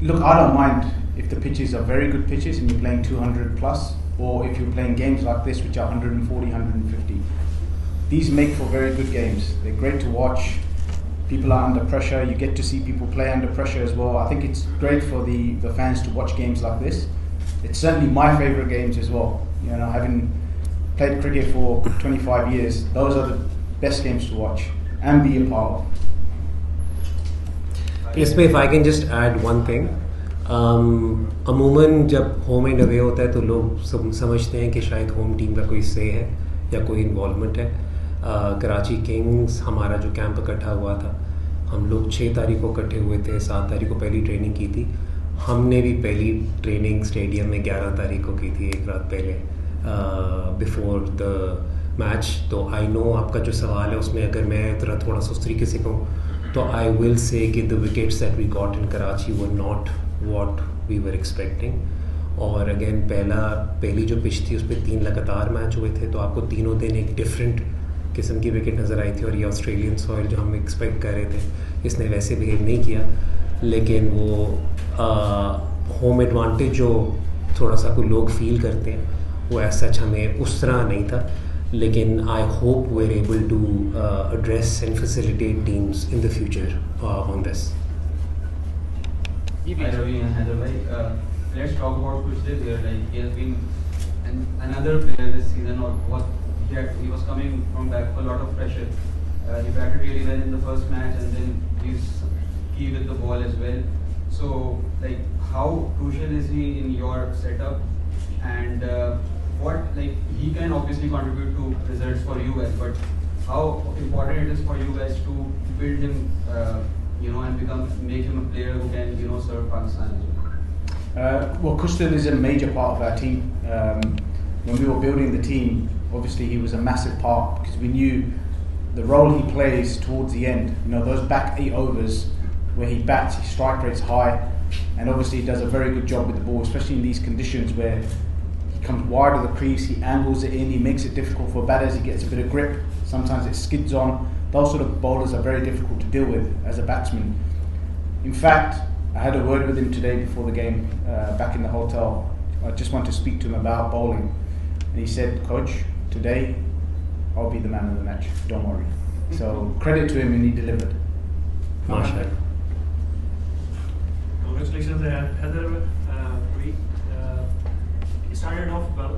Look, I don't mind if the pitches are very good pitches and you're playing 200 plus, or if you're playing games like this which are 140, 150. These make for very good games. They're great to watch. People are under pressure. You get to see people play under pressure as well. I think it's great for the fans to watch games like this. It's certainly my favourite games as well. You know, having played cricket for 25 years, those are the best games to watch and be a part of. Yes, if I can just add one thing. अमूमन जब home and away होता है तो लोग समझते हैं कि शायद होम टीम का कोई से है या कोई इन्वॉल्वमेंट है. कराची किंग्स हमारा जो कैंप इकट्ठा हुआ था, हम लोग 6 तारीख को इकट्ठे हुए थे. 7 तारीख को पहली ट्रेनिंग की थी. हमने भी पहली ट्रेनिंग स्टेडियम में 11 तारीख को की थी, एक रात पहले बिफोर द मैच. तो आई नो आपका जो सवाल है उसमें अगर मैं थोड़ा सा उस तरीके से कहूँ तो आई will say that the wickets that we got in Karachi were not what we were expecting. और अगेन पहली जो पिच थी उस पर 3 लगातार मैच हुए थे, तो आपको तीनों दिन एक डिफरेंट किस्म की विकेट नज़र आई थी. और ये ऑस्ट्रेलियन सॉइल जो हम एक्सपेक्ट कर रहे थे, इसने वैसे बिहेव नहीं किया. लेकिन वो होम एडवांटेज जो थोड़ा सा कोई लोग फील करते हैं वो ऐसा सच हमें उस तरह नहीं था. लेकिन I hope we are able to address and facilitate teams in the future on this. Let's talk about Kushdev here. Like, he has been another player this season, or he was coming from back with a lot of pressure. He batted really well in the first match, and then he's key with the ball as well. So, like, how crucial is he in your setup? And he can obviously contribute to results for you guys, but how important it is for you guys to build him, and make him a player who can, serve Pakistan as well. Well, Kushdev is a major part of our team. When we were building the team, obviously he was a massive part because we knew the role he plays towards the end. Those back 8 overs where he bats, his strike rate's high, and obviously he does a very good job with the ball, especially in these conditions where he comes wide of the crease, he angles it in, he makes it difficult for batters, he gets a bit of grip, sometimes it skids on. Those sort of bowlers are very difficult to deal with as a batsman. In fact, I had a word with him today before the game, back in the hotel. I just wanted to speak to him about bowling. And he said, Coach, today I'll be the man of the match, don't worry. So credit to him, and he delivered. Mashallah. Congratulations, Heather. He started off well,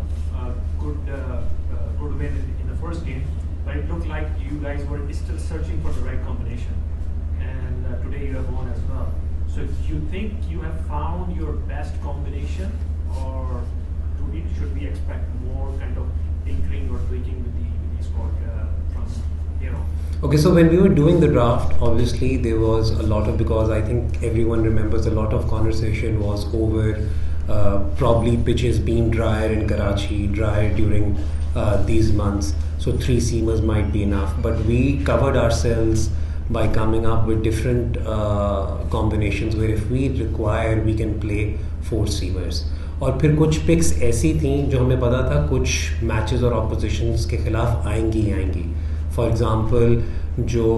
good win in the first game, but it looked like you guys were still searching for the right combination. And today you have won as well. So you think you have found your best combination, or should we expect more kind of tinkering or tweaking with the squad from here on? Okay, so when we were doing the draft, obviously there was a lot of, because I think everyone remembers a lot of conversation was over probably pitches being drier in Karachi, drier during these months. So 3 seamers might be enough, but we covered ourselves by coming up with different combinations where if we require we can play 4 seamers. और फिर कुछ pics ऐसी थी जो हमें पता था कुछ मैचेस और ऑपोजिशंस के खिलाफ आएंगी. फॉर एग्जांपल जो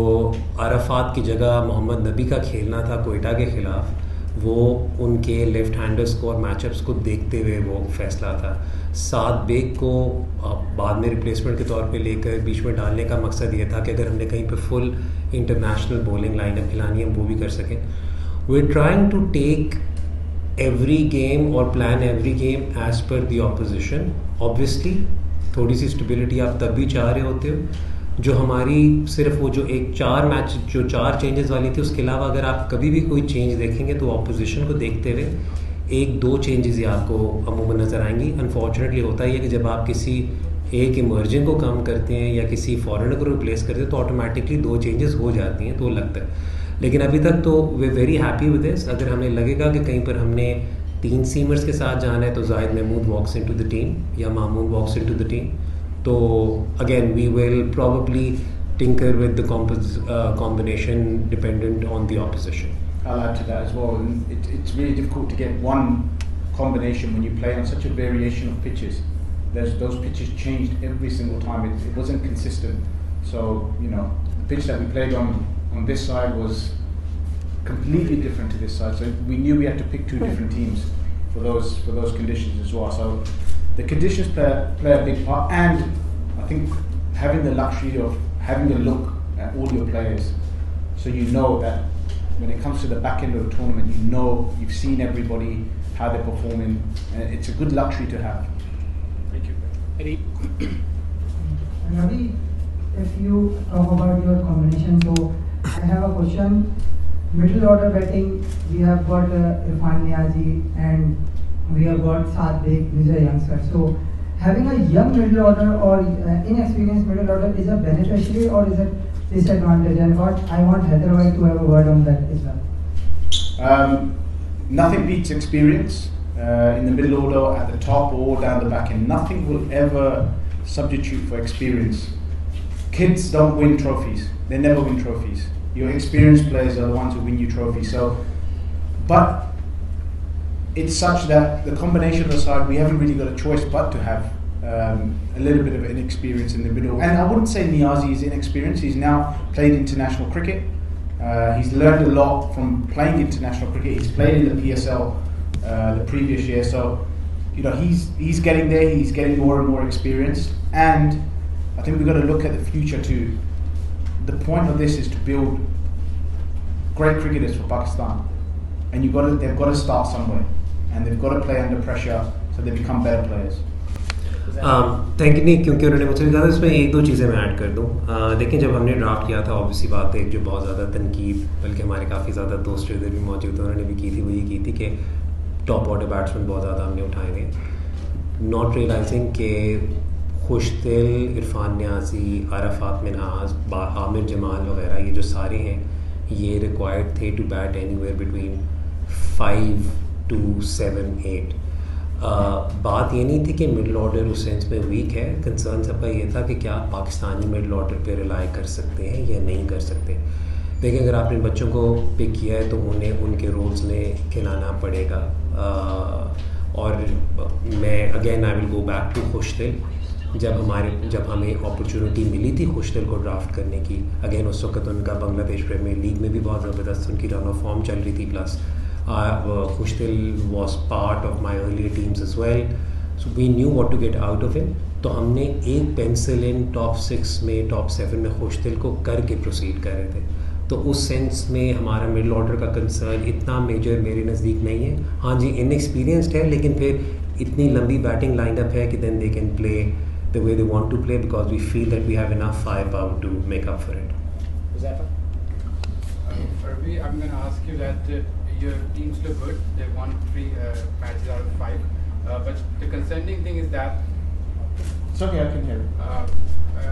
अरफात की जगह मोहम्मद नबी का खेलना था कोयटा के खिलाफ, वो उनके लेफ्ट हैंडर्स को और मैचअप्स को देखते हुए वो फैसला था. साद बेग को बाद में रिप्लेसमेंट के तौर पे लेकर बीच में डालने का मकसद ये था कि अगर हमने कहीं पे फुल इंटरनेशनल बॉलिंग लाइनअप खिलानी है वो भी कर सकें. We are trying to take every game और plan every game as per the opposition. Obviously थोड़ी सी स्टेबिलिटी आप तब भी चाह रहे होते हो. जो हमारी सिर्फ वो जो 4 चेंजेस वाली थी, उसके अलावा अगर आप कभी भी कोई चेंज देखेंगे तो ऑपोजिशन को देखते हुए 1-2 चेंजेस ही आपको अमूमन नज़र आएंगी. अनफॉर्चुनेटली होता ही है कि जब आप किसी एक इमर्जिंग को कम करते हैं या किसी फॉरेनर को रिप्लेस करते हैं तो ऑटोमेटिकली 2 चेंजेस हो जाती हैं, तो लगता है. लेकिन अभी तक तो we very happy with this. अगर हमें लगेगा कि कहीं पर हमने 3 सीमर्स के साथ जाना है तो Zahid Mahmood walks into the team या Mahmood walks into the team. So again, we will probably tinker with the combination dependent on the opposition. I'll add to that as well. It's really difficult to get one combination when you play on such a variation of pitches. Those pitches changed every single time. It wasn't consistent. So the pitch that we played on this side was completely different to this side. So we knew we had to pick two different teams for those conditions as well. So the conditions play a big part, and I think having the luxury of having a look at all your players, so you know that when it comes to the back end of the tournament, you know you've seen everybody, how they're performing, and it's a good luxury to have. Thank you. Eddie? Ravi, if you talk about your combination, so I have a question. Middle order batting, we have got Irfan Niazi and we have got Sadek, who is a youngster. So having a young middle order or inexperienced middle order is a beneficiary or is it disadvantage? And what I want Hyderabad to have a word on that as well. Nothing beats experience in the middle order, at the top or down the back end. Nothing will ever substitute for experience. Kids don't win trophies. They never win trophies. Your experienced players are the ones who win you trophies. So, but it's such that the combination of the side, we haven't really got a choice but to have a little bit of inexperience in the middle. And I wouldn't say Niazi is inexperienced. He's now played international cricket. He's learned a lot from playing international cricket. He's played in the PSL the previous year. So, you know, he's getting there. He's getting more and more experience. And I think we've got to look at the future too. The point of this is to build great cricketers for Pakistan, and they've got to start somewhere, and they've got to play under pressure so they become better players. Thank you नहीं, क्योंकि उन्होंने मुझसे कहा था इसमें एक दो चीज़ें मैं ऐड कर दूँ. देखिए, जब हमने ड्राफ्ट किया था, ऑब्वियसली बात है, जो बहुत ज़्यादा तनकीद, बल्कि हमारे काफ़ी ज़्यादा दोस्त इधर भी मौजूद थे, उन्होंने भी की थी, वो ये की थी कि टॉप ऑर्डर बैट्समैन बहुत ज़्यादा हमने उठाए थे, नॉट रियलाइजिंग के खुशदिल, इरफान न्याजी, अरफात मिनहाज, आमिर जमाल वगैरह, ये जो सारे हैं, ये रिक्वायर्ड थे to bat anywhere between 5 to 7, 8. बात ये नहीं थी कि मिडल ऑर्डर उस सेंस में वीक है. कंसर्न सबका ये था कि क्या पाकिस्तानी मिडल ऑर्डर पे रिलाई कर सकते हैं या नहीं कर सकते. देखिए, अगर आपने बच्चों को पिक किया है तो उन्हें उनके रोल्स में खिलाना पड़ेगा. और मैं again I will go back to Khushdil. जब हमें अपॉर्चुनिटी मिली थी खुशदिल को ड्राफ्ट करने की, अगेन उस वक्त उनका बांग्लादेश प्रीमियर लीग में भी बहुत ज़बरदस्त उनकी रन ऑफ फॉर्म चल रही थी. Plus Khushdil was part of my earlier teams as well, so we knew what to get out of him. तो हमने एक पेंसिल इन टॉप 6 में, टॉप 7 में खुशदिल को करके प्रोसीड कर रहे थे. तो उस सेंस में हमारा मिडल ऑर्डर का कंसर्न इतना मेजर मेरे नज़दीक नहीं है. हाँ जी, इनएक्सपीरियंस्ड है, लेकिन फिर इतनी लंबी बैटिंग लाइनअप है कि then they can play the way they want to play, because we feel that we have enough firepower to make up for it. Ravi, I'm going to ask you that your teams look good. They've won 3 matches out of 5. But the concerning thing is that... It's okay, I can hear it.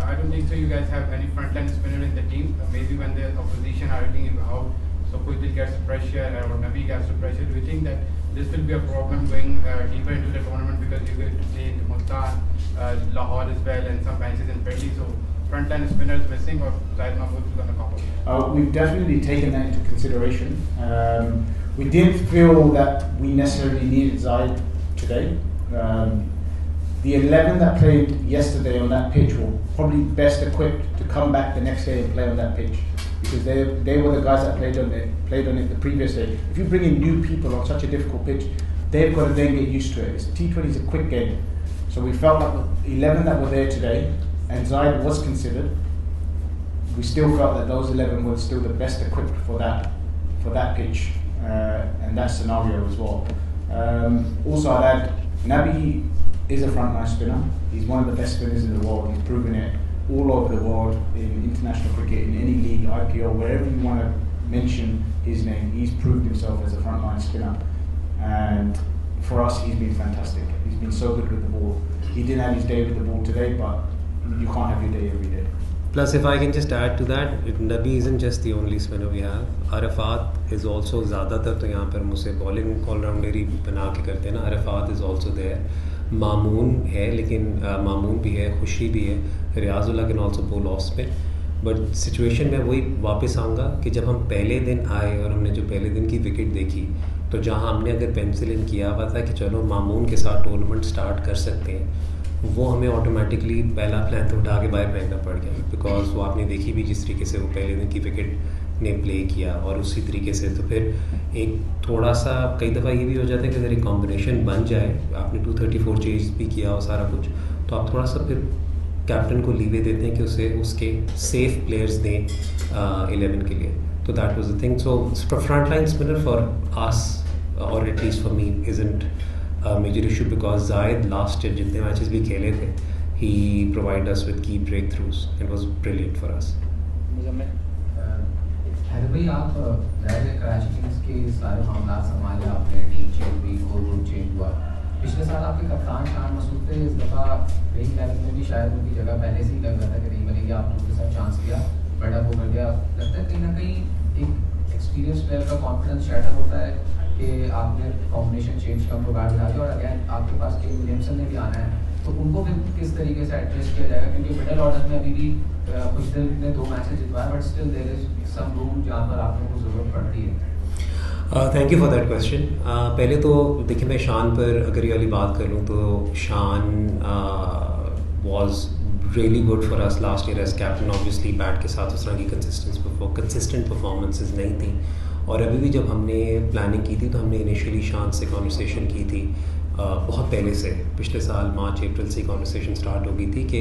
I don't think so you guys have any frontline spinner in the team. Maybe when the opposition are hitting you out, so Kohler gets the pressure or Nabi gets the pressure. Do you think that this will be a problem going deeper into the tournament, because you're going to play into Multan, Lahore as well, and some matches in Delhi, so frontline spinners missing, or Zaid Mahmood is going to cover? We've definitely taken that into consideration. We didn't feel that we necessarily needed Zaid today. The 11 that played yesterday on that pitch were probably best equipped to come back the next day and play on that pitch, because they were the guys that played on it the previous day. If you bring in new people on such a difficult pitch, they've got to then get used to it. T20 is a quick game. So we felt like the 11 that were there today, and Zaid was considered, we still felt that those 11 were still the best equipped for that pitch and that scenario as well. Also, I'd add, Nabi is a frontline spinner. He's one of the best spinners in the world. He's proven it all over the world, in international cricket, in any league, IPL, wherever you want to mention his name. He's proved himself as a frontline spinner. And for us, he's been fantastic. He's been so good with the ball. He didn't have his day with the ball today, but you can't have your day every day. Plus, if I can just add to that, Nabi isn't just the only spinner we have. Arafat is also, ज़्यादातर तो यहाँ पर मुझसे bowling all-rounder ही बना के करते हैं ना. Arafat is also there. Mamun है, लेकिन मामून भी है, खुशी भी है. Riazullah can also bowl off spin. But situation में वही वापस आऊँगा कि जब हम पहले दिन आए और हमने जो पहले दिन की विकेट देखी, तो जहाँ हमने अगर पेंसिल इन किया हुआ था कि चलो मामून के साथ टूर्नामेंट स्टार्ट कर सकते हैं, वो हमें ऑटोमेटिकली पहला प्लान तो उठा के बाहर फेंकना पड़ गया. बिकॉज वो आपने देखी भी जिस तरीके से वो पहले दिन की विकेट ने प्ले किया और उसी तरीके से तो फिर एक थोड़ा सा कई दफ़ा ये भी हो जाता है कि अगर एक कॉम्बिनेशन बन जाए, आपने 234 चेज भी किया और सारा कुछ, तो आप थोड़ा सा फिर कैप्टन को लीवे देते हैं कि उसे उसके सेफ प्लेयर्स दें 11 के लिए. तो that was the thing. So front line spinner for us और at least for me isn't major issue because Zaid last year जितने मैचेस भी खेले थे he provided us with key breakthroughs. It was brilliant for us. Haider भाई, आप Karachi Kings के सारे मामला संभाले आपने, टीम चेंज हुई, कोच ग्रुप चेंज हुआ. पिछले साल आपके कप्तान शान मसूद थे, इस दफ़ा प्लेइंग 11 में भी शायद उनकी जगह पहले से ही लग रहा था कि नहीं मिलेगी, आपने उनके साथ चांस दिया, बट अब वो कर गया. लगता है कहीं ना कहीं एक एक्सपीरियंस प्लेयर का कॉन्फिडेंस शैटर होता है कि आपने कॉम्बिनेशन चेंज का प्रोग्राम दिखा दिया और अगेन आपके पास केन विलियमसन ने भी आना है, तो उनको फिर किस तरीके से एडजस्ट किया जाएगा, क्योंकि मिडल ऑर्डर में अभी भी कुछ दिन ने 2 मैचेस जितवाए, but still there is some room जहाँ पर आप लोगों को ज़रूरत पड़ रही है. Thank you for that question. पहले तो देखिए, मैं शान पर अगर ये वाली बात कर लूँ तो Shan was really good for us last year as captain. Obviously bat के साथ उस तरह की कंसिस्टेंट परफॉर्मेंसेज नहीं थी, और अभी भी जब हमने प्लानिंग की थी तो हमने इनिशियली शान से कॉन्वर्सेशन की थी बहुत पहले से, पिछले साल मार्च अप्रैल से कॉन्वर्सेशन स्टार्ट हो गई थी कि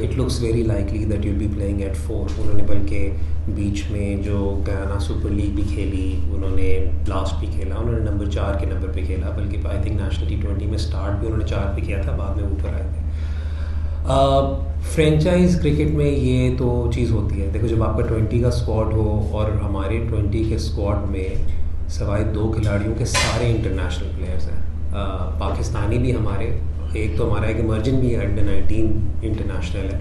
it looks very likely that you'll be playing at 4. उन्होंने बल्कि बीच में जो गयाना सुपर लीग भी खेली, उन्होंने लास्ट भी खेला, उन्होंने नंबर 4 के नंबर पे खेला, बल्कि आई थिंक नेशनल T20 में स्टार्ट भी उन्होंने 4 पे किया था, बाद में ऊपर आए थे. फ्रेंचाइज क्रिकेट में ये तो चीज़ होती है. देखो, जब आपका 20 का स्क्वाड हो और हमारे 20 के स्क्वाड में सवाए 2 खिलाड़ियों के सारे इंटरनेशनल प्लेयर्स हैं, पाकिस्तानी भी हमारे, एक तो हमारा एक इमर्जिंग भी है, अंडर-19 इंटरनेशनल है,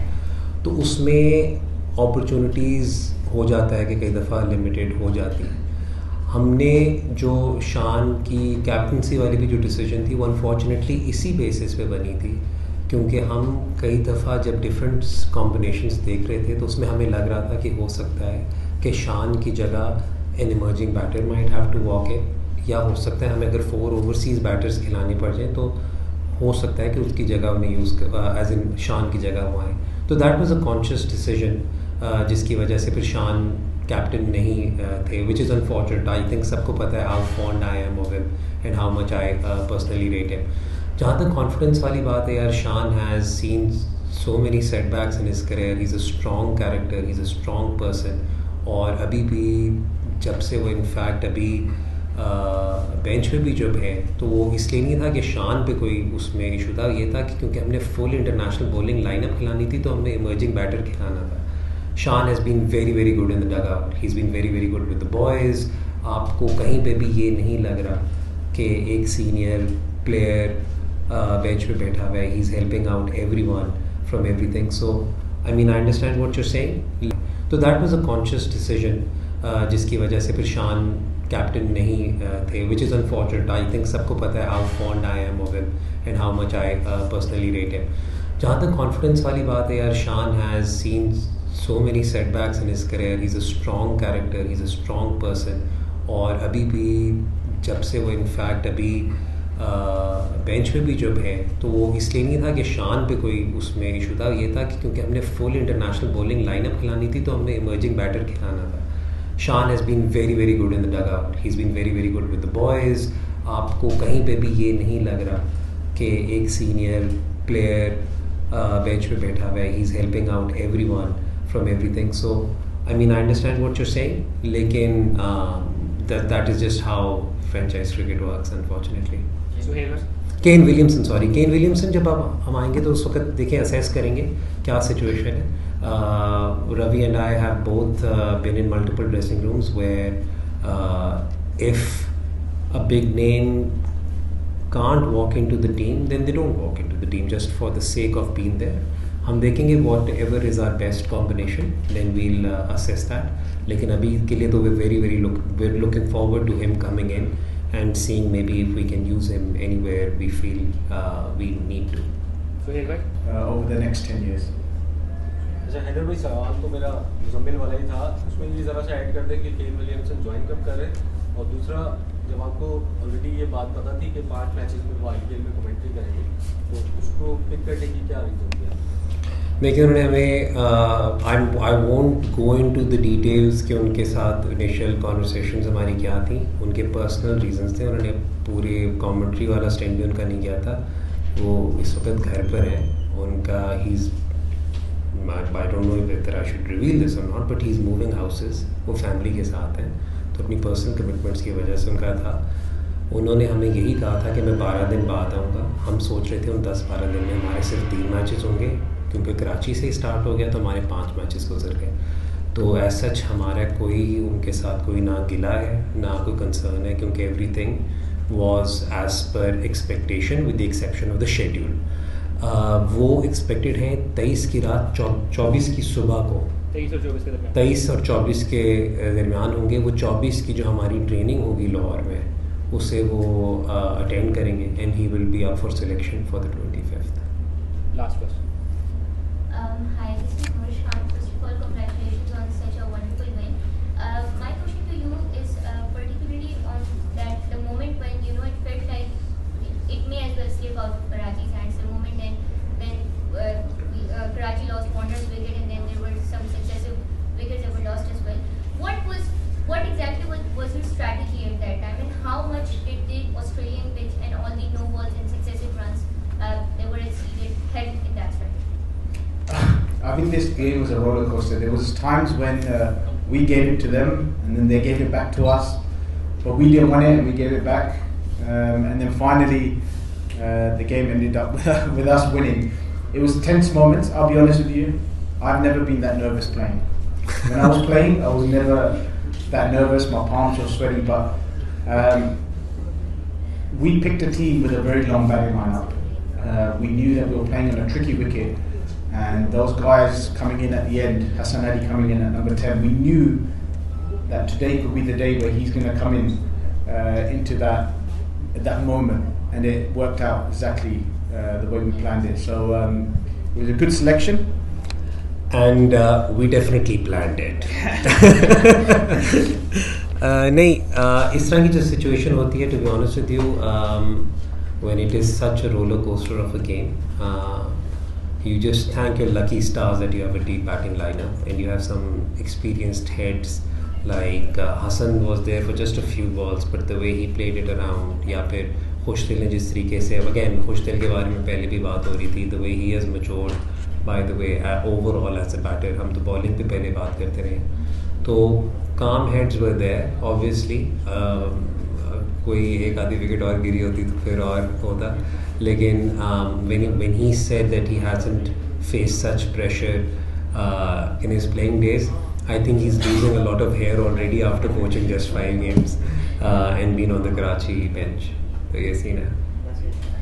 तो उसमें अपॉर्चुनिटीज़ हो जाता है कि कई दफ़ा लिमिटेड हो जाती है. हमने जो शान की कैप्टनसी वाली भी जो डिसीजन थी वो अनफॉर्चुनेटली इसी बेसिस पे बनी थी, क्योंकि हम कई दफ़ा जब डिफरेंट कॉम्बिनेशंस देख रहे थे तो उसमें हमें लग रहा था कि हो सकता है कि शान की जगह an emerging batter might have to walk in, या हो सकता है हमें अगर 4 ओवरसीज़ बैटर्स खिलाने पड़ जाए तो हो सकता है कि उसकी जगह उन्हें यूज़ एज इन शान की जगह वो आए. तो that was a conscious decision जिसकी वजह से फिर शान कैप्टन नहीं थे, which is unfortunate. I think सबको पता है how fond I am of him and how much I personally rate him. जहाँ तक कॉन्फिडेंस वाली बात है यार, Shan has seen so many setbacks in his career. He is a strong character, he is a strong person, और अभी भी जब से वो इनफैक्ट अभी बेंच पे भी जब है तो वो इसलिए नहीं था कि शान पे कोई उसमें इशू था, ये था कि क्योंकि हमने फुल इंटरनेशनल बॉलिंग लाइनअप खिलानी थी तो हमने इमर्जिंग बैटर खिलाना था. Shan has been very very good in the dugout, he is been very very good with the boys. आपको कहीं पे भी ये नहीं लग रहा कि एक सीनियर प्लेयर बेंच पे बैठा हुआ है. He is helping out everyone from everything. So I mean I understand what you are saying. तो that was a conscious decision जिसकी वजह से फिर शान कैप्टन नहीं थे, which is unfortunate. I think सबको पता है how fond I am of him and how much I personally rate him. जहाँ तक कॉन्फिडेंस वाली बात है यार, Shan has seen so many setbacks in his career. He is a strong character, he is a strong person, और अभी भी जब से वो इनफैक्ट अभी बेंच पे भी जब है तो वो इसलिए नहीं था कि शान पे कोई उसमें इशू था, ये था कि क्योंकि हमने फुल इंटरनेशनल बॉलिंग लाइनअप खिलानी थी तो हमने इमर्जिंग बैटर खिलाना था. Shan has been very very good in the dugout, he is been very very good with the boys. आपको कहीं पे भी ये नहीं लग रहा कि एक सीनियर प्लेयर बेंच पे बैठा हुआ है. He is helping out everyone from everything. So I mean I understand what you are saying, लेकिन that is just how franchise cricket works unfortunately. Kane Williamson जब अब हम आएंगे तो उस वक्त देखें, असेस करेंगे क्या सिचुएशन है. Ravi and I have both been in multiple dressing rooms where if a big name can't walk into the team, then they don't walk into the team just for the sake of being there. हम देखेंगे whatever is our best combination, then we'll assess that. लेकिन अभी के लिए तो we're looking forward to him coming in and seeing maybe if we can use him anywhere we feel we need to. Over the next 10 years. अच्छा हैदर भाई, सवाल तो मेरा मुजम्मिल वाला ही था, उसमें ये ज़रा सा ऐड कर दें कि केन विलियमसन ज्वाइन कब करें, और दूसरा जब आपको ऑलरेडी ये बात पता थी कि 5 मैचेस में वो IPL में कमेंट्री करेंगे, तो उसको पिक करने की क्या रीज़न दिया? देखिए उन्होंने हमें I won't go into the details कि उनके साथ इनिशियल कॉन्वर्सेशंस हमारी क्या थी. उनके पर्सनल रीजंस थे. उन्होंने पूरे कमेंट्री वाला स्टेंड भी उनका नहीं किया था. वो इस वक्त घर पर हैं. उनका I don't know whether I should reveal this or not, but he's moving houses. वो फैमिली के साथ हैं, तो अपनी पर्सनल कमिटमेंट्स की वजह से उनका था. उन्होंने हमें यही कहा था कि मैं 12 दिन बाद आऊँगा. हम सोच रहे थे उन 10-12 दिन में हमारे सिर्फ 3 मैचेस होंगे, क्योंकि कराची से ही स्टार्ट हो गया तो हमारे 5 मैचेस गुजर गए. तो एज सच हमारा कोई उनके साथ कोई ना गिला है ना कोई कंसर्न है, क्योंकि everything was as per expectation with the exception of the schedule. वो एक्सपेक्टेड हैं 23 की रात 24 की सुबह को, 23 और 24 के दरमियान होंगे. वो 24 की जो हमारी ट्रेनिंग होगी लाहौर में उसे वो अटेंड करेंगे and he will be up for selection for the 25th. Last question. Hi, this is Murishkan. First of all, congratulations on such a wonderful win. My question to you is particularly on that the moment when it felt like it may as well slip out of Karachi's hands. The moment when Karachi lost Warner's wicket and then there were some successive wickets that were lost as well. What exactly was your strategy at that time, and how much did the Australian pitch and all the no balls and successive runs that were exceeded help in that strategy? I think this game was a roller coaster. There was times when we gave it to them and then they gave it back to us, but we didn't want it and we gave it back, and then finally the game ended up with us winning. It was tense moments, I'll be honest with you. I've never been that nervous playing. When I was playing, I was never that nervous, my palms were sweaty, but we picked a team with a very long batting lineup. We knew that we were playing on a tricky wicket, and those guys coming in at the end, Hassan Ali coming in at number 10, we knew that today could be the day where he's going to come in into that moment, and it worked out exactly the way we planned it. So it was a good selection. And we definitely planned it. नहीं, इस तरह की जो situation होती है, to be honest with you, when it is such a roller coaster of a game, you just thank your lucky stars that you have a deep batting lineup and you have some experienced heads like Hassan was there for just a few balls, but the way he played it around, या फिर खुशदिल ने जिस तरीके से, again खुशदिल के बारे में पहले भी बात हो रही थी, the way he has matured, by the way overall as a batter. हम तो bowling पे पहले बात करते रहे, तो calm heads were there obviously. कोई एक आधी विकेट और गिरी होती तो फिर और होता, लेकिन when he said that he hasn't faced such pressure in his playing days, I think he's losing a lot of hair already after coaching just 5 games and being on the Karachi bench. So ये scene है.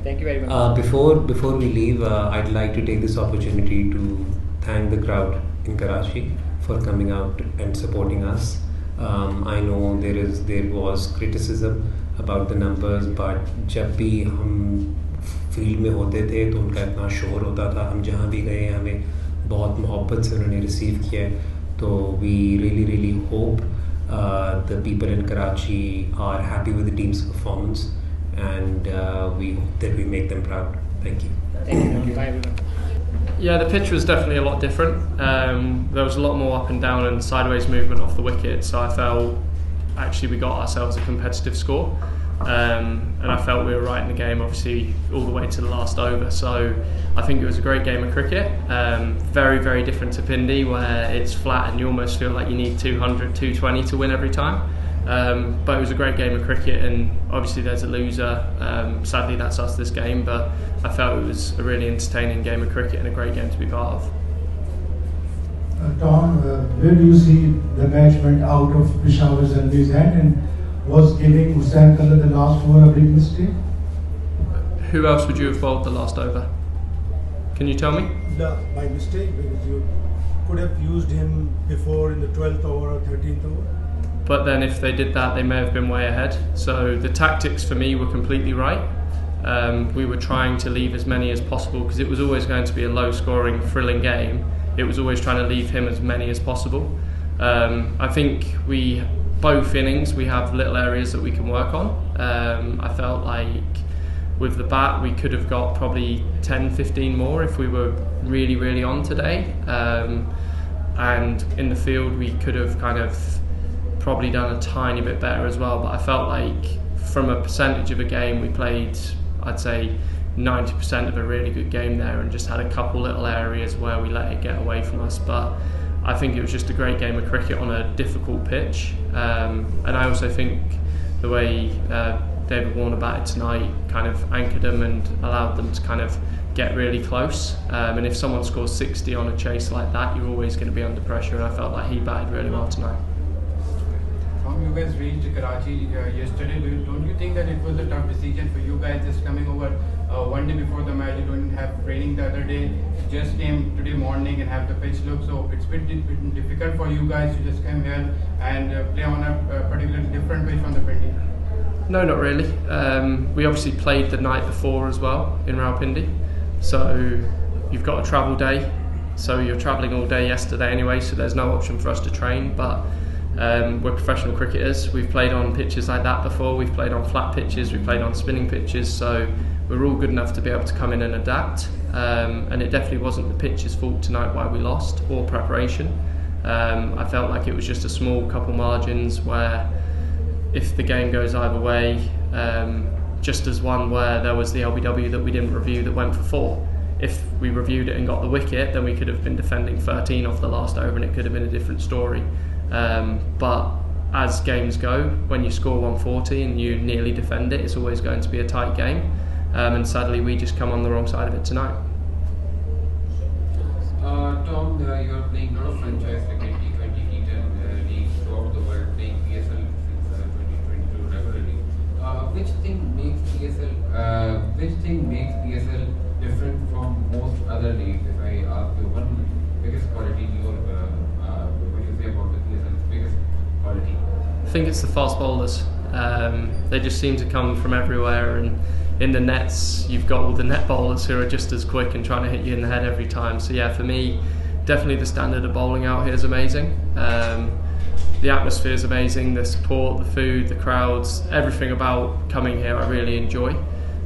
Thank you very much. Before we leave, I'd like to take this opportunity to thank the crowd in Karachi for coming out and supporting us. I know there was criticism about the numbers, but जब भी हम field में होते थे तो उनका इतना शोर होता था. हम जहाँ भी गए हमें बहुत मोहब्बत से उन्होंने रिसीव किया. तो we really hope the people in Karachi are happy with the team's performance, and we hope that we make them proud. Thank you. Thank you. Bye everyone. Yeah, the pitch was definitely a lot different. There was a lot more up and down and sideways movement off the wicket, so I felt actually we got ourselves a competitive score, and I felt we were right in the game, obviously all the way to the last over. So I think it was a great game of cricket. Very different to Pindi, where it's flat and you almost feel like you need 200, 220 to win every time. But it was a great game of cricket, and obviously there's a loser. Sadly that's us this game, but I felt it was a really entertaining game of cricket and a great game to be part of. Tom, where do you see the match went out of Peshawar Zalmi's hand, and was giving Hussain Kalla the last over a big mistake? Who else would you have bowled the last over? Can you tell me? By mistake, because you could have used him before in the 12th over or 13th over. But then if they did that, they may have been way ahead. So the tactics for me were completely right. We were trying to leave as many as possible because it was always going to be a low-scoring, thrilling game. It was always trying to leave him as many as possible. I think both innings, we have little areas that we can work on. I felt like with the bat we could have got probably 10-15 more if we were really on today, and in the field we could have kind of probably done a tiny bit better as well, but I felt like from a percentage of a game we played, I'd say 90% of a really good game there, and just had a couple little areas where we let it get away from us. But I think it was just a great game of cricket on a difficult pitch, and I also think the way David Warner batted tonight kind of anchored them and allowed them to kind of get really close, and if someone scores 60 on a chase like that, you're always going to be under pressure, and I felt like he batted really well tonight. You guys reached Karachi yesterday. Don't you think that it was a tough decision for you guys just coming over one day before the match? You don't have training the other day. You just came today morning and have the pitch look. So it's been difficult for you guys to just come here and play on a particularly different pitch from the Pindi. No, not really. We obviously played the night before as well in Rawalpindi. So you've got a travel day. So you're travelling all day yesterday anyway. So there's no option for us to train. But we're professional cricketers. We've played on pitches like that before. We've played on flat pitches. We've played on spinning pitches. So we're all good enough to be able to come in and adapt. And it definitely wasn't the pitch's fault tonight why we lost, or preparation. I felt like it was just a small couple margins where if the game goes either way, just as one where there was the LBW that we didn't review that went for 4. If we reviewed it and got the wicket, then we could have been defending 13 off the last over and it could have been a different story. But as games go, when you score 140 and you nearly defend it, it's always going to be a tight game, and sadly we just come on the wrong side of it tonight. Tom, you are playing a lot of franchise cricket, T20, T10 leagues throughout the world, playing PSL since 2022 regularly. Which thing makes PSL different from most other leagues? If I ask you one biggest quality what you say about the PSL's biggest quality? I think it's the fast bowlers. They just seem to come from everywhere, and in the nets you've got all the net bowlers who are just as quick and trying to hit you in the head every time. So yeah, for me, definitely the standard of bowling out here is amazing. The atmosphere is amazing, the support, the food, the crowds, everything about coming here I really enjoy.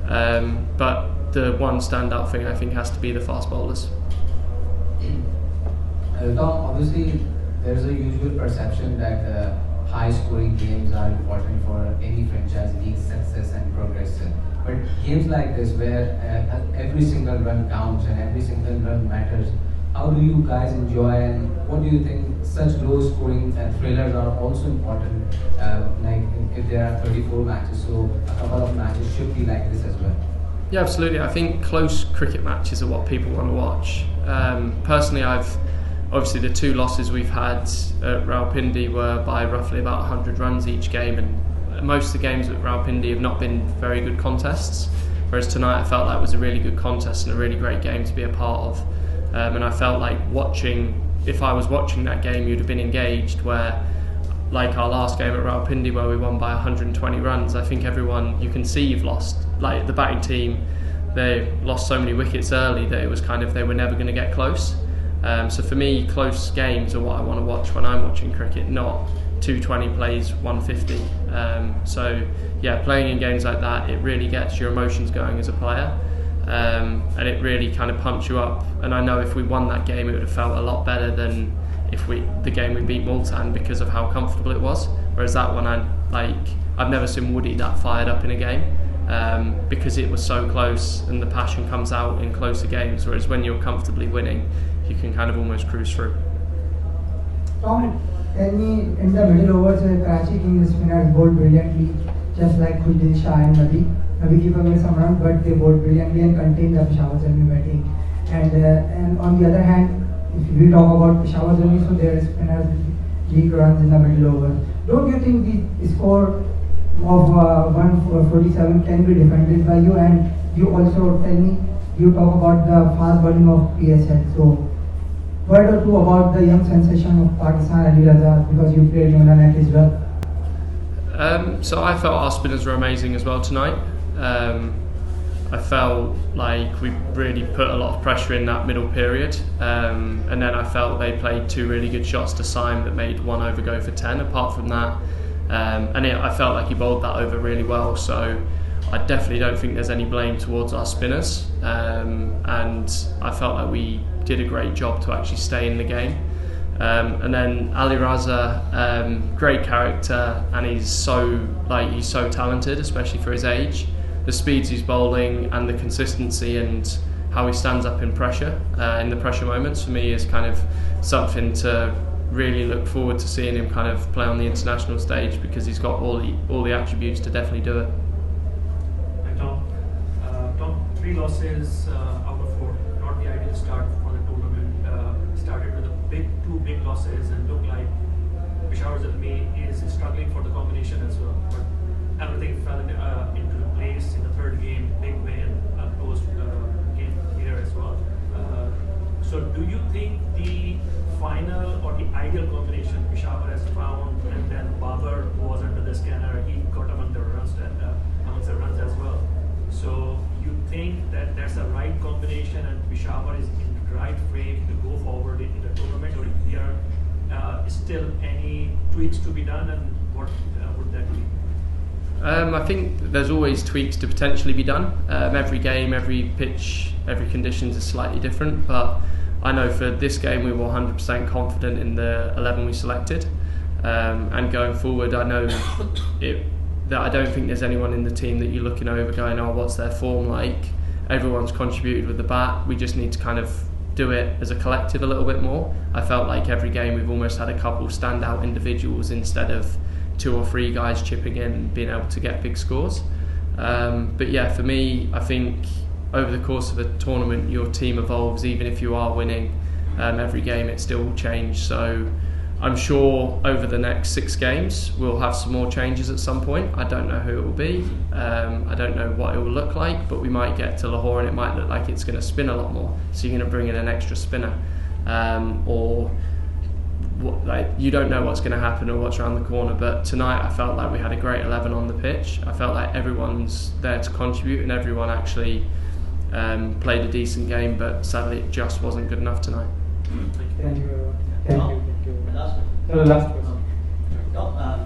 But the one standout thing I think has to be the fast bowlers. Tom, obviously there's a usual perception that high scoring games are important for any franchise league's success and progress. But games like this where every single run counts and every single run matters, how do you guys enjoy, and what do you think such low scoring thrillers are also important, like if there are 34 matches, so a couple of matches should be like this as well? Yeah, absolutely. I think close cricket matches are what people want to watch. Personally, obviously the 2 losses we've had at Rawalpindi were by roughly about 100 runs each game, and most of the games at Rawalpindi have not been very good contests, whereas tonight I felt like it was a really good contest and a really great game to be a part of. And I felt like if I was watching that game, you'd have been engaged, where like our last game at Rawalpindi where we won by 120 runs, I think everyone, you can see you've lost. Like the batting team, they lost so many wickets early that it was kind of they were never going to get close. So for me, close games are what I want to watch when I'm watching cricket, not 220 plays 150. So yeah, playing in games like that, it really gets your emotions going as a player, and it really kind of pumps you up. And I know if we won that game, it would have felt a lot better than if the game we beat Multan, because of how comfortable it was. Whereas that one, I've never seen Woody that fired up in a game, because it was so close and the passion comes out in closer games. Whereas when you're comfortably winning, you can kind of almost cruise through. Tom, tell me, in the middle overs, Karachi Kings spinners bowled brilliantly, just like Khuldin Shah and Nabi. Nabi keeper made some runs, but they bowled brilliantly and contained the Peshawar Zalmi batting. And on the other hand, if we talk about Peshawar Zalmi, so their spinners leak runs in the middle overs. Don't you think the score of 147 can be defended by you? And you also tell me, you talk about the fast bowling of PSL. So, word or two about the young sensation of Pakistan, Ali Raza, because you played him on a net as well. So I felt our spinners were amazing as well tonight. I felt like we really put a lot of pressure in that middle period, and then I felt they played 2 really good shots to Syme that made 1 over go for 10. Apart from that, I felt like he bowled that over really well. So I definitely don't think there's any blame towards our spinners, and I felt like we did a great job to actually stay in the game. And then Ali Raza, great character, and he's so talented, especially for his age. The speeds he's bowling and the consistency and how he stands up in pressure, in the pressure moments, for me is kind of something to really look forward to seeing him kind of play on the international stage, because he's got all the attributes to definitely do it. And Tom, 3 losses out of 4, not the ideal start for the tournament. Started with two big losses and looked like Peshawar Zalmi is struggling for the combination as well. But everything fell into place in the 3rd game, big win, close game here as well. So do you think the final or the ideal combination Peshawar has found, and then Babar was under the scanner, he got amongst the runs as well. So you think that that's the right combination and Peshawar is in the right frame to go forward in the tournament, or if there are still any tweaks to be done, and what would that be? I think there's always tweaks to potentially be done. Every game, every pitch, every condition is slightly different, but I know for this game we were 100% confident in the 11 we selected, and going forward I know that I don't think there's anyone in the team that you're looking over going, oh, what's their form like? Everyone's contributed with the bat. We just need to kind of do it as a collective a little bit more. I felt like every game we've almost had a couple standout individuals instead of 2 or 3 guys chipping in and being able to get big scores. But yeah, for me, I think over the course of a tournament your team evolves. Even if you are winning every game, it still will change. So I'm sure over the next 6 games we'll have some more changes at some point. I don't know who it will be, I don't know what it will look like, but we might get to Lahore and it might look like it's going to spin a lot more, so you're going to bring in an extra spinner, or you don't know what's going to happen or what's around the corner. But tonight I felt like we had a great 11 on the pitch. I felt like everyone's there to contribute and everyone actually played a decent game, but sadly it just wasn't good enough tonight. Thank you. Thank you. Last question.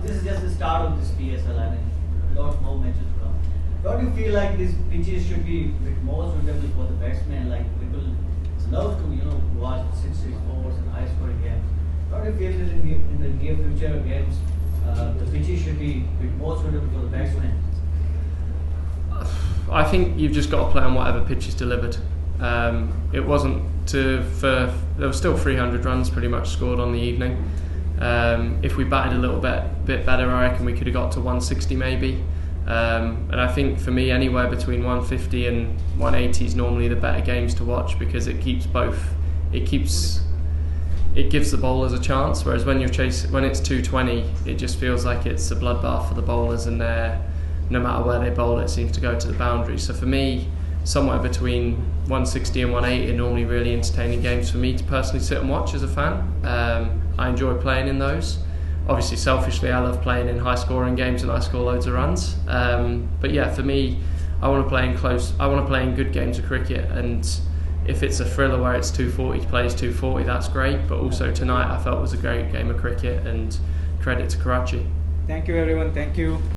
This is just the start of this PSL, and a lot more matches to come. Don't you feel like these pitches should be a bit more suitable for the batsmen? Like people love to watch 6-6-4s and high scoring games. Don't you feel that in the near future games the pitches should be a bit more suitable for the batsmen? I think you've just got to play on whatever pitch is delivered. It wasn't there was still 300 runs pretty much scored on the evening. If we batted a little bit better, I reckon we could have got to 160 maybe. And I think for me, anywhere between 150 and 180 is normally the better games to watch, because it keeps both. It gives the bowlers a chance. Whereas when it's 220, it just feels like it's a bloodbath for the bowlers, and no matter where they bowl, it seems to go to the boundary. So for me, somewhere between 160 and 180 are normally really entertaining games for me to personally sit and watch as a fan. I enjoy playing in those. Obviously, selfishly, I love playing in high-scoring games and I score loads of runs. But yeah, for me, I want to play in close. I want to play in good games of cricket, and if it's a thriller where it's 240 plays 240, that's great. But also tonight, I felt was a great game of cricket, and credit to Karachi. Thank you, everyone. Thank you.